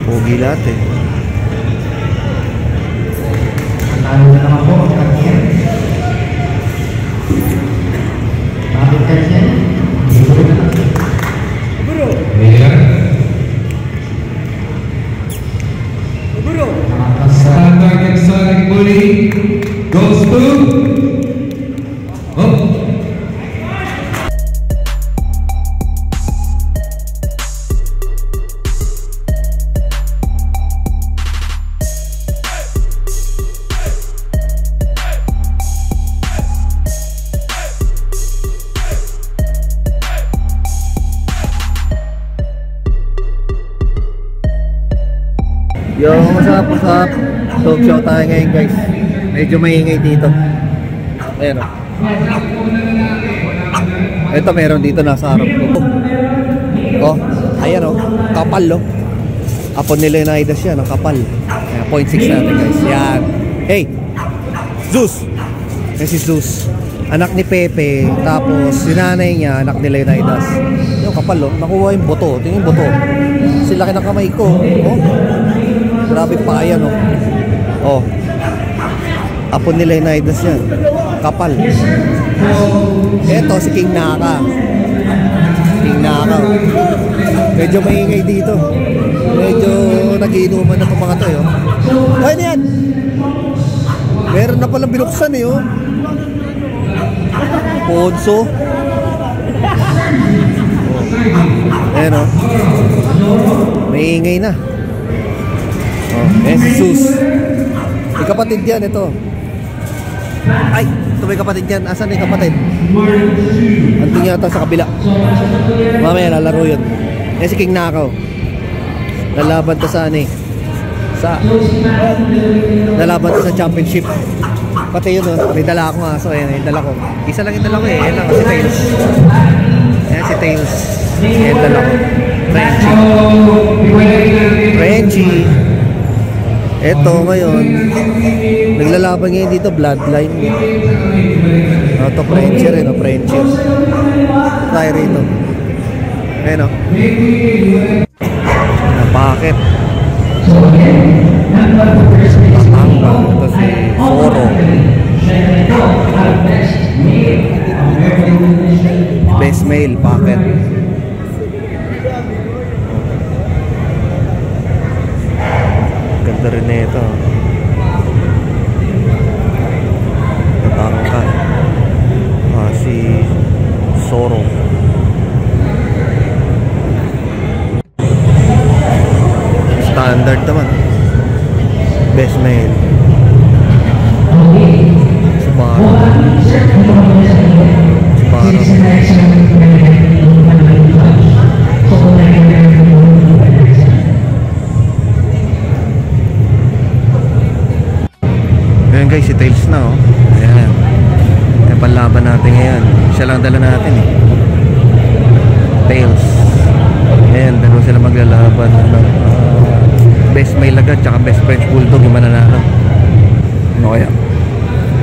Pogi lahat eh. Ano na naman po, Katiyan. Bakit Katiyan? Dito rin na natin. Bro! Bro! Target Sonic Bully goes to Yung masarap dog show tayo ngayon guys. Medyo maingay dito. Ayan o. Ito meron dito nasa harap ko. Oh, ayan o. Kapal o. Apon nila Leonidas yan, ang kapal. Ayan, 0.6 natin guys. Yan. Hey! Zeus! Yan si Zeus. Anak ni Pepe. Tapos sinanay niya, anak ni Leonidas. Yung kapal o. Nakuha yung buto. Tingin yung buto. Sila ng kamay ko. Oh. Grabe pa yan oh. Oh. Apon nila yung Leonidas yan. Kapal. Eto si King Naka. King Naka oh. Medyo maingay dito. Medyo nagiinuman na itong mga to oh. Ay na yan. Meron na palang binuksan eh oh. Ponso. Oh. Ayan oh. Maingay na. Oh, Jesus. May kapatid yan ito. Ay, ito may kapatid yan. Asan yung kapatid? Andun yata sa kabila. Mamaya lalaro yun. Eh si King Nakaw. Lalaban to sa ano eh. Lalaban to sa championship. Pati yun oh. May dala akong aso. Ayan, yung dala ko. Isa lang yung dala ko eh. Ayan lang si Tails. Ayan si Tails. Ayan yung dala ko. Frenchie. Eto ngayon naglalaban ngayon dito Bloodline. Ito Frenchie rin o Frenchie. Tayo rito. Ayan o. Napakit. Patanga. Ito si Zoro. Best male packet. Ganda rin na ito. Tatangka. Si Zoro. Standard naman. Best male. Subaru. Ayan guys, si Tails na oh. Ayan. Ayan panlaban natin ngayon. Siya lang dala natin eh. Tails. Ayan, dalawa sila maglalaban ng best male agad tsaka best French Bulldog yung mananalo. Ano kaya?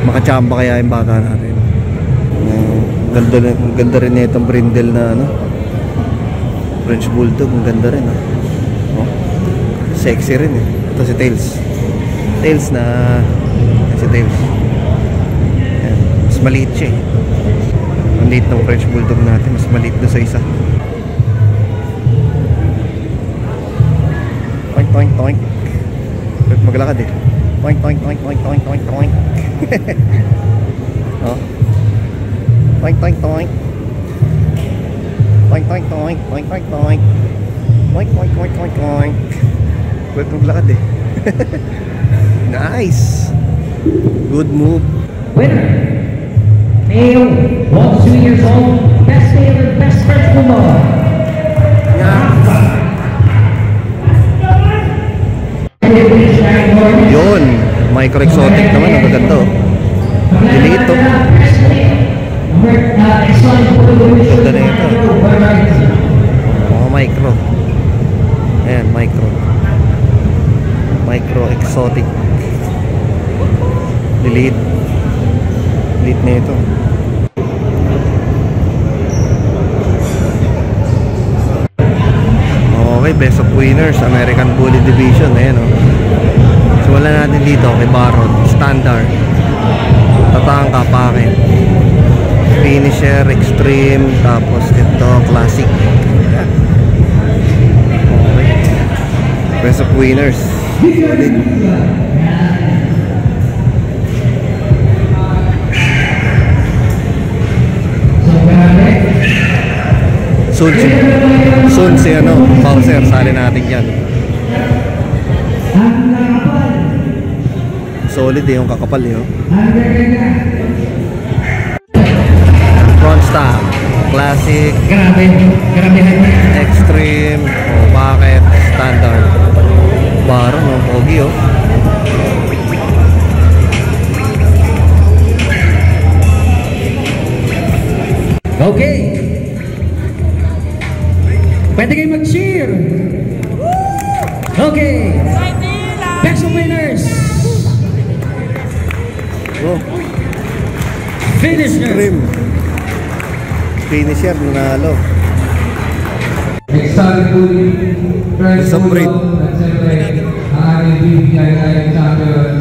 Makachamba kaya yung bata natin. Ganda rin na itong brindle na ano, French Bulldog. Ang ganda rin oh. Sexy rin eh. Ito si Tails. Tails na si Tails. Ayan. Mas maliit siya eh. Ang liit ng French Bulldog natin. Mas maliit na sa isa. Toink toink toink. Pwede maglakad eh. Toink toink toink toink toink toink toink. Oh. Toink toink toink. Toink toink toink toink toink toink. Toink toink toink toink toink. Pwede maglakad eh. Nice. Good move. Winner. Male, 1 to 2 years old, best male and best French Bulldog. Yun, micro exotic naman, ang maganda oh. Diliit oh. Ganda na ito. Oh, micro. Ayan, micro. Micro exotic. Diliit. Diliit na ito. Okay, Okay, best of winners, American Bully Division. Ayan o. Simulan natin dito kay Baron. Standard. Tatangka pa akin. Finisher, Extreme. Tapos ito, Classic. Ayan. Okay. Best of winners. Solid. Soon si ano, Bowser, sali natin yan. Solid yung kakapal yun. Front stop, Classic, Extreme, Bakit, Standard. Baron, pogi oh. Okay. Pwede kayo mag-cheer. Okay. Best of winners. Oh. Finisher. Extreme. Finisher, nanalo. Excited Bully, Best of breed. At siyempre, ang ating BPI champion.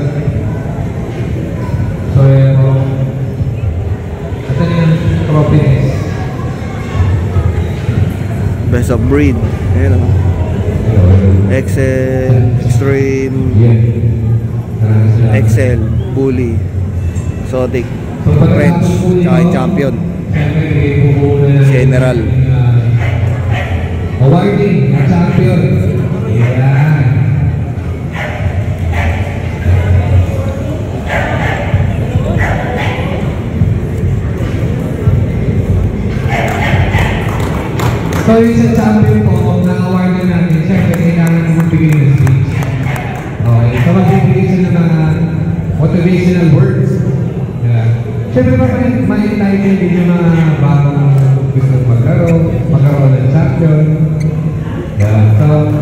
So, yun po. Ito na yung trophy. Best of breed. Ayan o. Excel, Extreme, Excel, Bully, Exotic, French, tsaka Champion, General. Awarding ang champion. Yan. So yung sa champion po, na-award na natin, siyempre kailangan mo magbigay ng speech. Okay, so magbibigay siya ng mga motivational words. Yeah. Siyempre ma-entitle din yung mga bagong gusto magkaroon ng champion. Yeah, so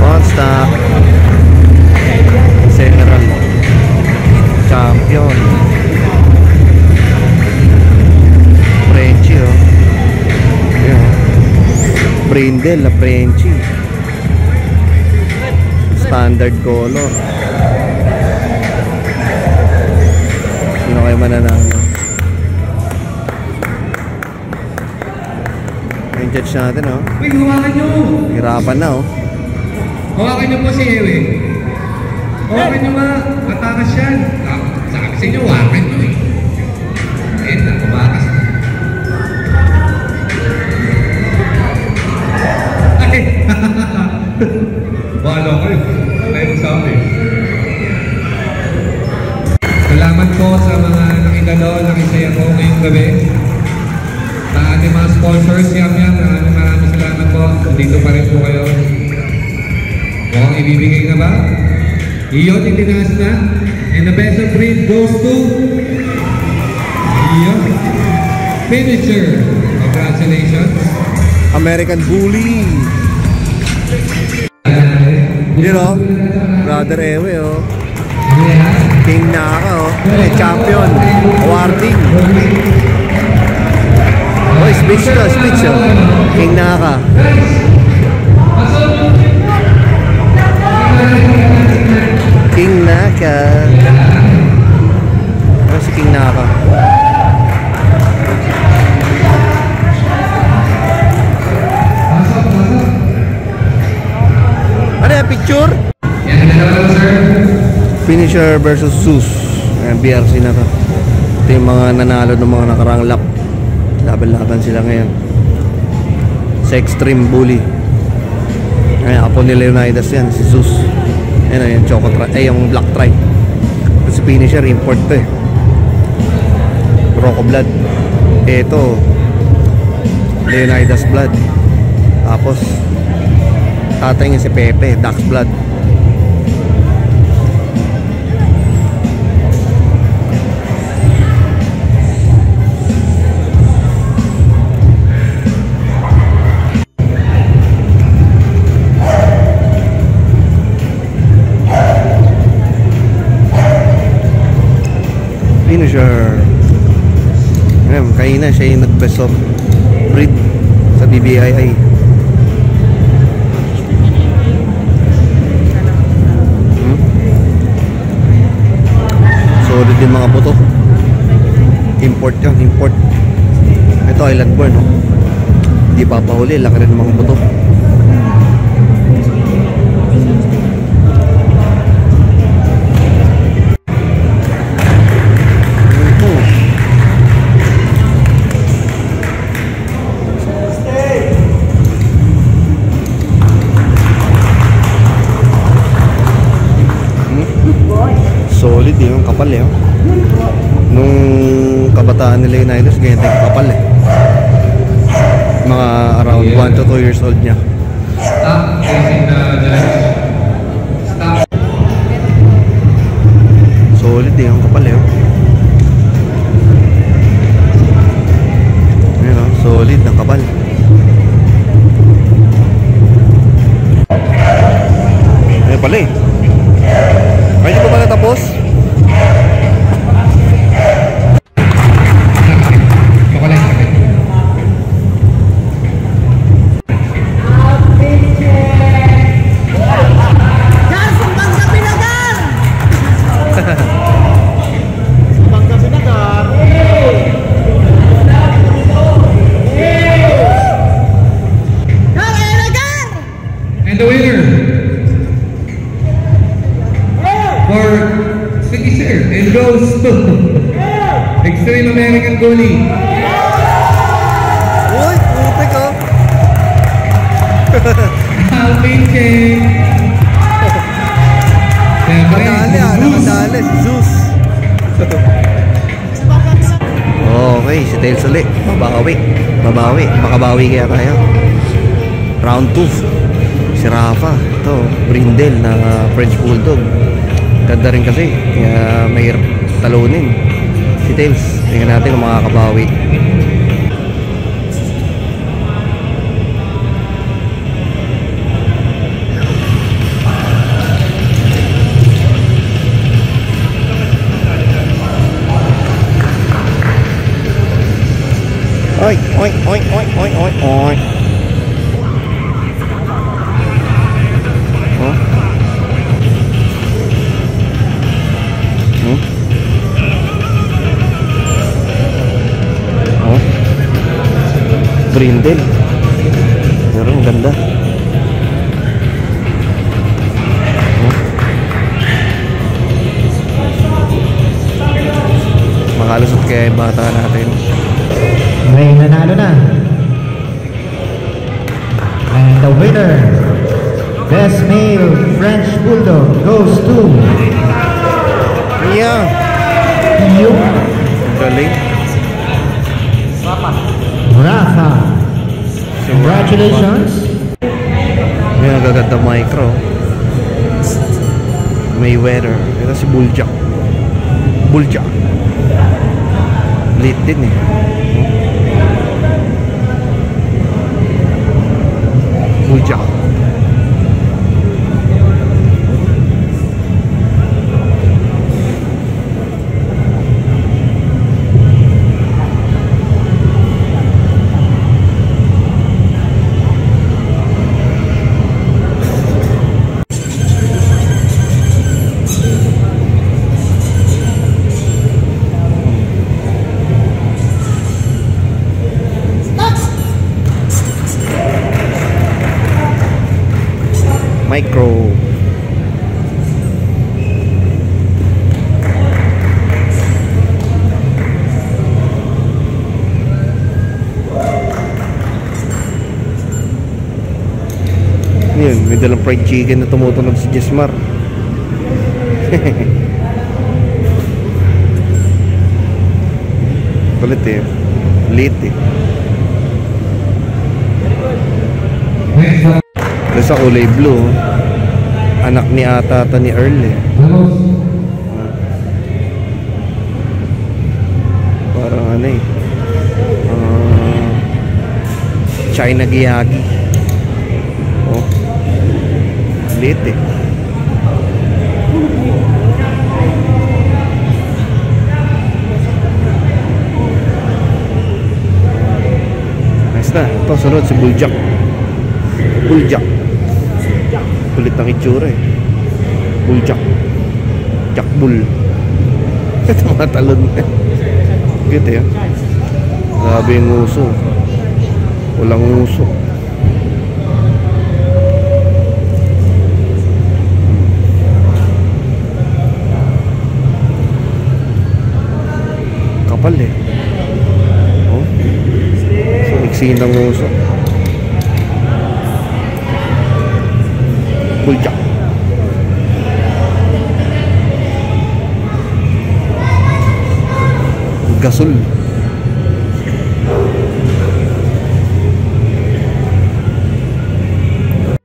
Monster, General, Champion, Frenchy oh. Ayan oh. Brindle, la Frenchy. Standard color. Sino kayo mananalo? Yung judge natin oh. uy, hawakan nyo! Hirapan na oh. Hawakan nyo po si Ewe. Hawakan nyo nga, matakas yan. Sabi sa inyo, hawakan nyo eh. Eh, nakumakas na. Ay! Wala kayo. Ayun sabi. Salamat po sa mga nakidalo, nakisaya po ngayong gabi. Sa ating mga sponsors, maraming salamat po. Dito pa rin po kayo. Mukhang ibibigay na ba? Iyon, itinaas na. And the best of breed goes to Iyon. Finisher. Congratulations. American Bully. You know, Brother Ewe oh. King Naka oh. Champion. Awarding. Oh, speech to, speech oh. King Naka. King Naka. Ano si King Naka? Ano yung picture? Finisher versus Zeus. Ayan, BRC na to. Ito yung mga nanalo ng mga nakarang lap. Laban-laban sila ngayon. Sa Extreme Bully. Ayan, apo ni Leonidas yan, si Zeus. Ayan, yung Choco Tri, yung Black Tri. Ito si Finisher, import to eh. Rocco Blood. Ito Leonidas Blood. Tapos tatay niya si Pepe, Dax Blood. Ayan, kanina siya yung nag-best of breed sa BBII. Solid din mga buto. Import yan, import. Ito island born, no? Hindi papahuli, laki rin mga buto. Solid yung kapal eh. Nung kabataan nila yung Niners, ganyan yung kapal eh. Mga around 1 to 2 years old niya. Stop facing the judge. Stop. Solid yung kapal eh. Ayan o, solid ng kapal. Ayan pala eh. Ay, di pa ba natapos? Baka lang sakit. And the winner for City Sir, it goes to Extreme American Goalie. Uy, putik oh. Alvin Chen. Nakadali ah, nakadali si Zeus. Okay, si Tails ulit. Babawi. Makabawi kaya tayo. Round 2. Si Rafa. Ito, Brindle na French Bulldog. Ganda rin kasi. Kaya mahirap talunin. Si Tails, tingnan natin kung makakabawi. Oy, oy, oy, oy, oy, oy, oy. Oh. Oh. Brindle. Pero ang ganda. Oh. Makalusot kaya yung bata natin. May nanalo na. And the winner, Best Male French Bulldog, goes to Yeah. you, Galing. Rafa. Congratulations. May nagaganda micro. Mayweather. Ito si Buljak. Lit din eh. Buljak. Micro. Yun, may dalang fried chicken na tumutunog si Jesmar. Kulit eh. Lit eh. Next up. Ito sa kulay blue. Anak ni ata ni Earl eh. Parang ano eh. China Giyagi. Oh. Lit eh. Next na. Ito, sunod si Buljak. Buljak. Kulit ng itsura eh. Buljak. Jakbul. Ito mga talon eh. Cute eh. Grabe yung uso. Walang uso. Kapal eh. Oh. So, iksi ng uso. Buljak. Gasol.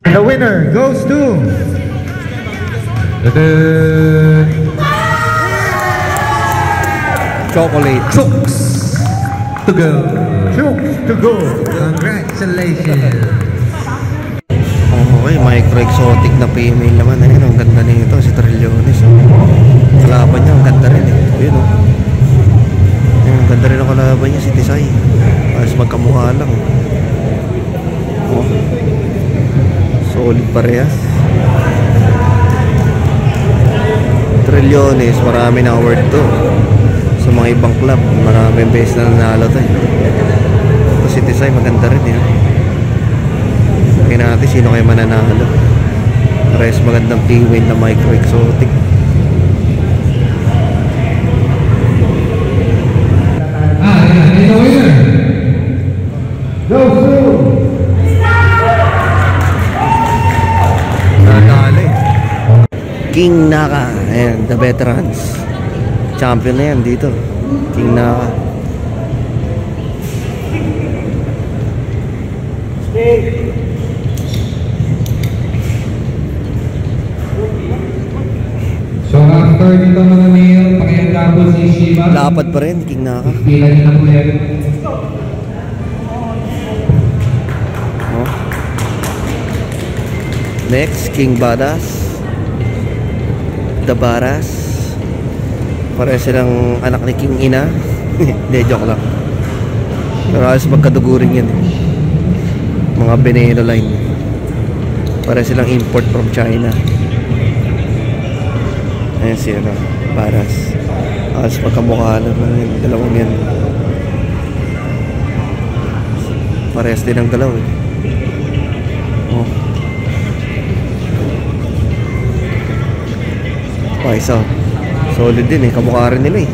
The winner goes to Chocolate. Chooks to go. Chooks to go. Congratulations. Okay, micro-exotic na female naman. Ayun, ang ganda nito, si Trillones. Kalaban niya, ang ganda rin eh. Ayun o. Ayun, ang ganda rin ang kalaban niya, si Tisay. Ayos magkamukha lang. Oh. Solid parehas. Trillones, marami na award to. Sa mga ibang club, maraming beses na nanalo to eh. Ito si Tisay, maganda rin eh. Tingnan natin sino kayo mananalo. Parehas magandang female na micro-exotic. Yeah, he's the winner. Goes to Nadali. King Naka. Ayan, the veterans. Champion na yan dito. King Naka. So after dito mga male, pakiagabot si Shiba. Lapad pa rin, King Naka. Pila niya na po yan. Oh. Next, King Badass. The Baras. Pareha silang anak ni King Ina. Hindi, joke lang. Pero halos magkaduguring yan eh. Mga Veneno line. Pareha silang import from China. Ayan si ano, Baras. Halos magkamukha lang yung dalawang yan. Parehas din ang galaw eh. Oh. Pa, isa. Solid din eh. Kamukha rin nila eh.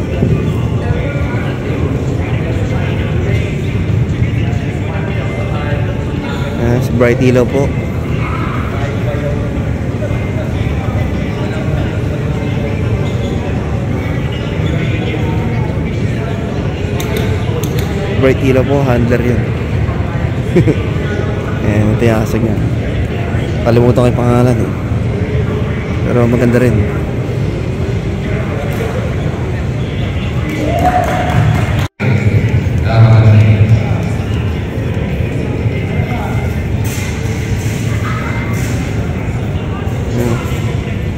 Si Bright Ilaw po. Bright Ilaw po, handler yun. Ayan, tiyasag niya. Kalimutan ko yung pangalan eh. Pero maganda rin.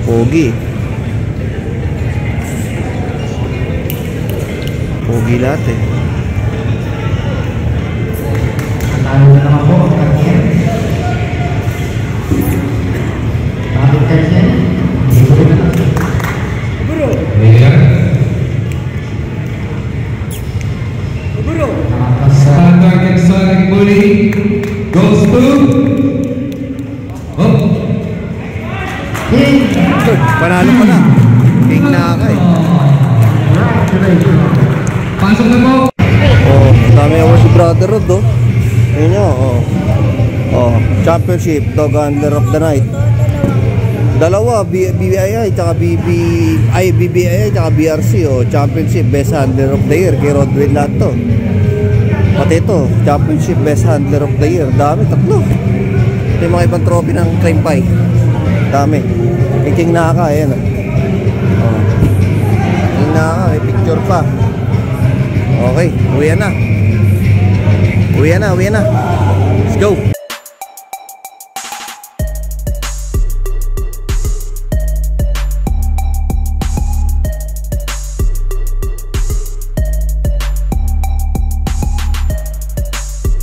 Pogi. Pogi lahat eh. Talo na lang ako, Katien. Bakit Katien? Hindi ko rin na. Bro. Standard Exotic Bully goes to Panalo pa na. King Naka eh. pasok na po. Oh, dami ako si Brother Rod oh. Ayun nyo, oh. Oh, championship, dog handler of the night. Dalawa, BBII tsaka BBII tsaka BRC oh. Championship, best handler of the year. Kay Rodwin lahat to. Pati ito, championship, best handler of the year. Dami, tatlo. Ito yung mga ibang trophy ng Crime Pie. Dami. King Naka, ayan oh. Oh. King Naka, may picture pa. Okay, uwi na. Uwi na. Let's go.